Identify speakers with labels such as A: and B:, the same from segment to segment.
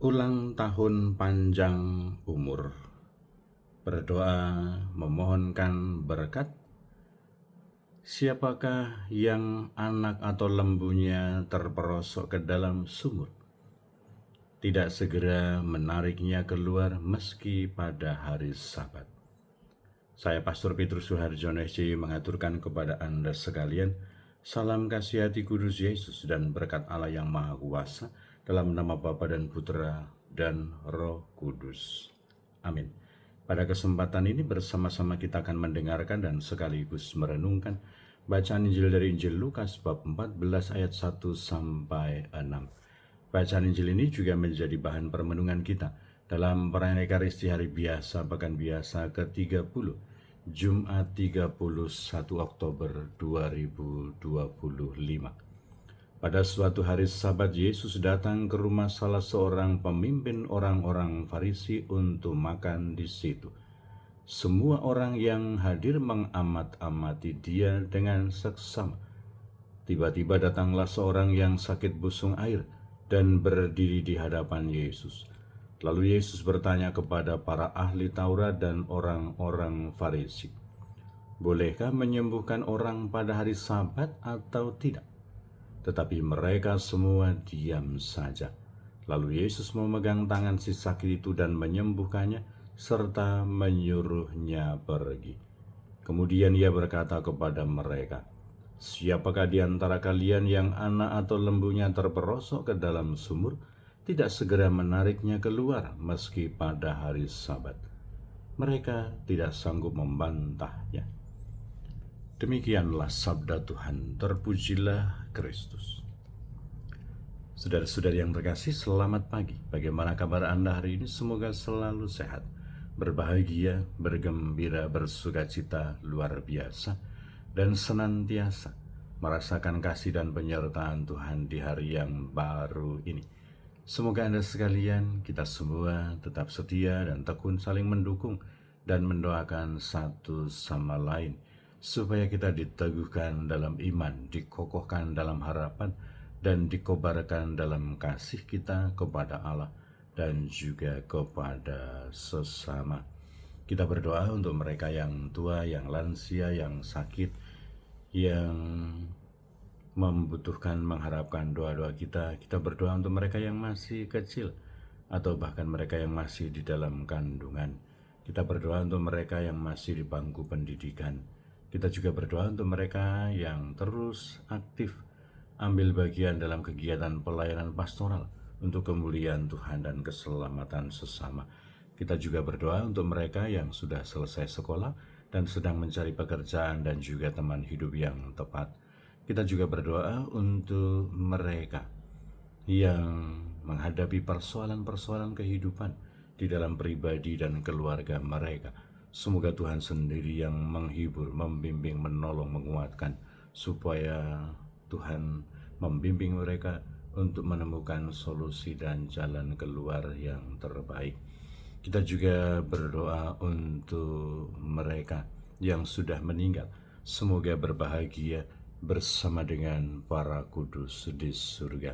A: Ulang tahun panjang umur, berdoa memohonkan berkat. Siapakah yang anak atau lembunya terperosok ke dalam sumur, tidak segera menariknya keluar meski pada hari Sabat? Saya Pastor Petrus Suharjono SJ mengaturkan kepada Anda sekalian salam kasih hati kudus Yesus dan berkat Allah yang Maha Kuasa dalam nama Bapa dan Putra dan Roh Kudus. Amin. Pada kesempatan ini bersama-sama kita akan mendengarkan dan sekaligus merenungkan bacaan Injil dari Injil Lukas bab 14 ayat 1 sampai 6. Bacaan Injil ini juga menjadi bahan permenungan kita dalam perayaan Ekaristi Hari Biasa Pekan Biasa ke-30, Jumat 31 Oktober 2025. Pada suatu hari Sabat, Yesus datang ke rumah salah seorang pemimpin orang-orang Farisi untuk makan di situ. Semua orang yang hadir mengamat-amati dia dengan seksama. Tiba-tiba datanglah seorang yang sakit busung air dan berdiri di hadapan Yesus. Lalu Yesus bertanya kepada para ahli Taurat dan orang-orang Farisi, "Bolehkah menyembuhkan orang pada hari Sabat atau tidak?" Tetapi mereka semua diam saja. Lalu Yesus memegang tangan si sakit itu dan menyembuhkannya, serta menyuruhnya pergi. Kemudian ia berkata kepada mereka, "Siapakah di antara kalian yang anak atau lembunya terperosok ke dalam sumur, tidak segera menariknya keluar meski pada hari Sabat?" Mereka tidak sanggup membantahnya. Demikianlah sabda Tuhan, terpujilah Kristus. Saudara-saudari yang terkasih, selamat pagi. Bagaimana kabar Anda hari ini? Semoga selalu sehat, berbahagia, bergembira, bersukacita luar biasa, dan senantiasa merasakan kasih dan penyertaan Tuhan di hari yang baru ini. Semoga Anda sekalian, kita semua tetap setia dan tekun saling mendukung dan mendoakan satu sama lain, supaya kita diteguhkan dalam iman, dikokohkan dalam harapan, dan dikobarkan dalam kasih kita kepada Allah dan juga kepada sesama. Kita berdoa untuk mereka yang tua, yang lansia, yang sakit, yang membutuhkan, mengharapkan doa-doa kita. Kita berdoa untuk mereka yang masih kecil, atau bahkan mereka yang masih di dalam kandungan. Kita berdoa untuk mereka yang masih di bangku pendidikan. Kita juga berdoa untuk mereka yang terus aktif ambil bagian dalam kegiatan pelayanan pastoral untuk kemuliaan Tuhan dan keselamatan sesama. Kita juga berdoa untuk mereka yang sudah selesai sekolah dan sedang mencari pekerjaan dan juga teman hidup yang tepat. Kita juga berdoa untuk mereka yang menghadapi persoalan-persoalan kehidupan di dalam pribadi dan keluarga mereka. Semoga Tuhan sendiri yang menghibur, membimbing, menolong, menguatkan, supaya Tuhan membimbing mereka untuk menemukan solusi dan jalan keluar yang terbaik. Kita juga berdoa untuk mereka yang sudah meninggal. Semoga berbahagia bersama dengan para kudus di surga.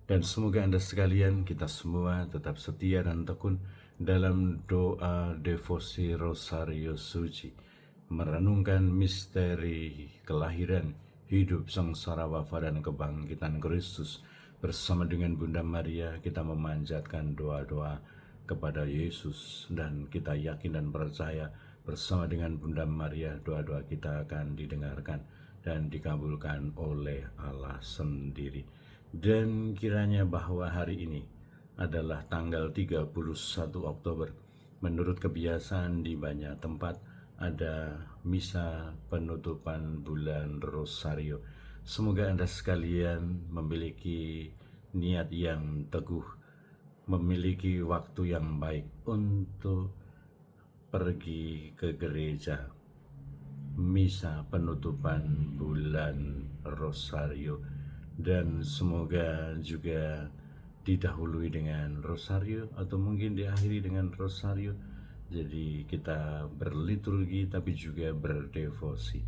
A: Dan semoga Anda sekalian, kita semua tetap setia dan tekun dalam doa devosi Rosario Suci, merenungkan misteri kelahiran, hidup, sengsara, wafat, dan kebangkitan Kristus. Bersama dengan Bunda Maria, kita memanjatkan doa-doa kepada Yesus, dan kita yakin dan percaya bersama dengan Bunda Maria, doa-doa kita akan didengarkan dan dikabulkan oleh Allah sendiri. Dan kiranya bahwa hari ini adalah tanggal 31 Oktober. Menurut kebiasaan di banyak tempat ada misa penutupan bulan Rosario. Semoga Anda sekalian memiliki niat yang teguh, memiliki waktu yang baik untuk pergi ke gereja, misa penutupan bulan Rosario, dan semoga juga didahului dengan rosario atau mungkin diakhiri dengan rosario. Jadi kita berliturgi tapi juga berdevosi,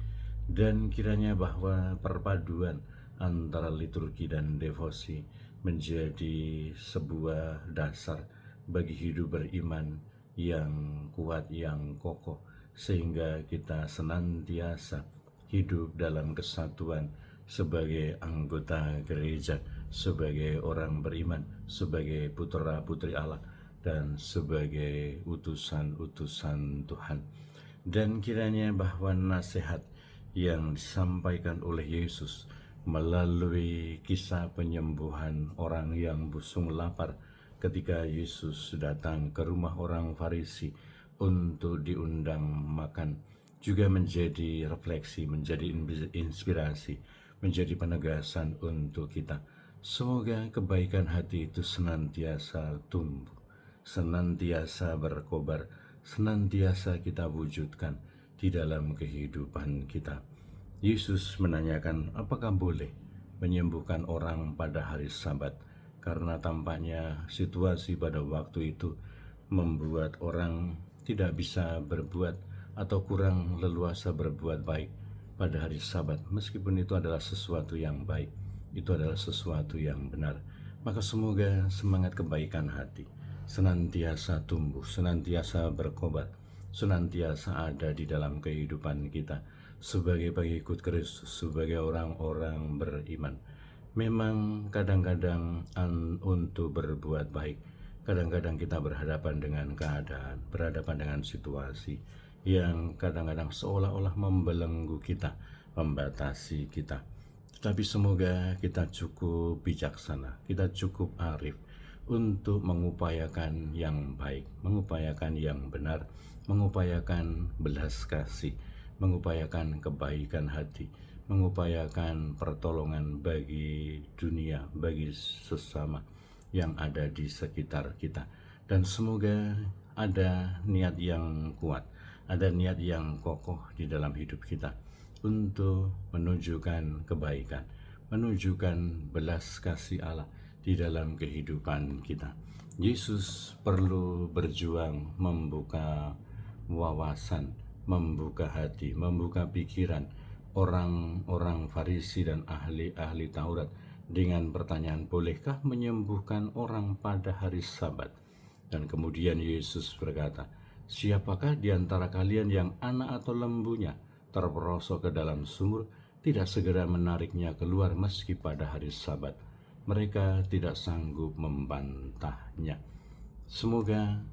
A: dan kiranya bahwa perpaduan antara liturgi dan devosi menjadi sebuah dasar bagi hidup beriman yang kuat, yang kokoh, sehingga kita senantiasa hidup dalam kesatuan sebagai anggota gereja, sebagai orang beriman, sebagai putra-putri Allah, dan sebagai utusan-utusan Tuhan. Dan kiranya bahwa nasihat yang disampaikan oleh Yesus melalui kisah penyembuhan orang yang busung lapar ketika Yesus datang ke rumah orang Farisi untuk diundang makan, juga menjadi refleksi, menjadi inspirasi, menjadi penegasan untuk kita. Semoga kebaikan hati itu senantiasa tumbuh, senantiasa berkobar, senantiasa kita wujudkan di dalam kehidupan kita. Yesus menanyakan, apakah boleh menyembuhkan orang pada hari Sabat? Karena tampaknya situasi pada waktu itu membuat orang tidak bisa berbuat atau kurang leluasa berbuat baik pada hari Sabat, meskipun itu adalah sesuatu yang baik, itu adalah sesuatu yang benar. Maka semoga semangat kebaikan hati senantiasa tumbuh, senantiasa berkobar, senantiasa ada di dalam kehidupan kita sebagai pengikut Kristus, sebagai orang-orang beriman. Memang kadang-kadang untuk berbuat baik, kadang-kadang kita berhadapan dengan keadaan, berhadapan dengan situasi yang kadang-kadang seolah-olah membelenggu kita, membatasi kita. Tetapi semoga kita cukup bijaksana, kita cukup arif untuk mengupayakan yang baik, mengupayakan yang benar, mengupayakan belas kasih, mengupayakan kebaikan hati, mengupayakan pertolongan bagi dunia, bagi sesama yang ada di sekitar kita. Dan semoga ada niat yang kuat, ada niat yang kokoh di dalam hidup kita untuk menunjukkan kebaikan, menunjukkan belas kasih Allah di dalam kehidupan kita. Yesus perlu berjuang membuka wawasan, membuka hati, membuka pikiran orang-orang Farisi dan ahli-ahli Taurat dengan pertanyaan, bolehkah menyembuhkan orang pada hari Sabat? Dan kemudian Yesus berkata, siapakah di antara kalian yang anak atau lembunya terperosok ke dalam sumur tidak segera menariknya keluar meski pada hari Sabat? Mereka tidak sanggup membantahnya. Semoga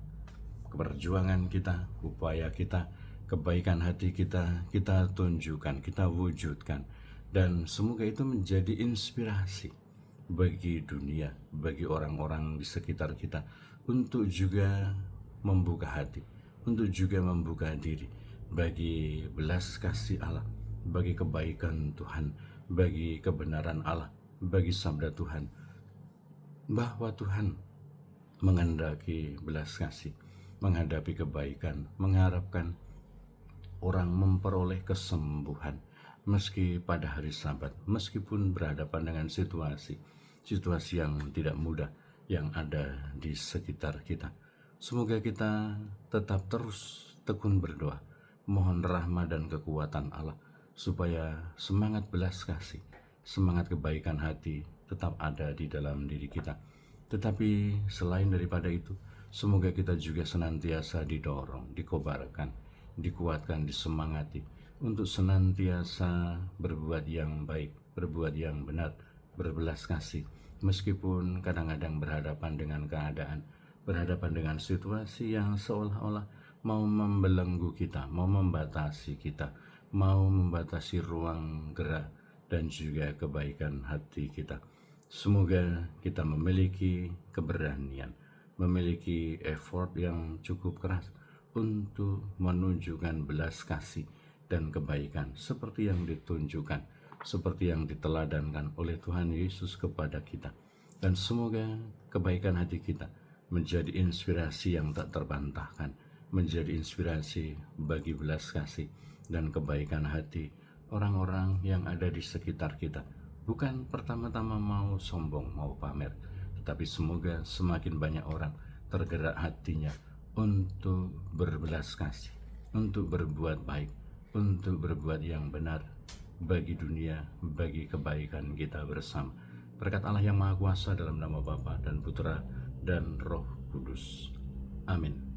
A: perjuangan kita, upaya kita, kebaikan hati kita tunjukkan, kita wujudkan. Dan semoga itu menjadi inspirasi bagi dunia, bagi orang-orang di sekitar kita untuk juga membuka hati, untuk juga membuka diri bagi belas kasih Allah, bagi kebaikan Tuhan, bagi kebenaran Allah, bagi sabda Tuhan, bahwa Tuhan menghendaki belas kasih, menghadapi kebaikan, mengharapkan orang memperoleh kesembuhan meski pada hari Sabat, meskipun berhadapan dengan situasi yang tidak mudah yang ada di sekitar kita. Semoga kita tetap terus tekun berdoa, mohon rahmat dan kekuatan Allah supaya semangat belas kasih, semangat kebaikan hati tetap ada di dalam diri kita. Tetapi selain daripada itu, semoga kita juga senantiasa didorong, dikobarkan, dikuatkan, disemangati untuk senantiasa berbuat yang baik, berbuat yang benar, berbelas kasih, meskipun kadang-kadang berhadapan dengan keadaan, berhadapan dengan situasi yang seolah-olah mau membelenggu kita, mau membatasi kita, mau membatasi ruang gerak dan juga kebaikan hati kita. Semoga kita memiliki keberanian, memiliki effort yang cukup keras untuk menunjukkan belas kasih dan kebaikan seperti yang ditunjukkan, seperti yang diteladankan oleh Tuhan Yesus kepada kita. Dan semoga kebaikan hati kita menjadi inspirasi yang tak terbantahkan, menjadi inspirasi bagi belas kasih dan kebaikan hati orang-orang yang ada di sekitar kita. Bukan pertama-tama mau sombong, mau pamer, tetapi semoga semakin banyak orang tergerak hatinya untuk berbelas kasih, untuk berbuat baik, untuk berbuat yang benar bagi dunia, bagi kebaikan kita bersama. Berkat Allah yang Maha Kuasa dalam nama Bapa dan Putra dan Roh Kudus. Amin.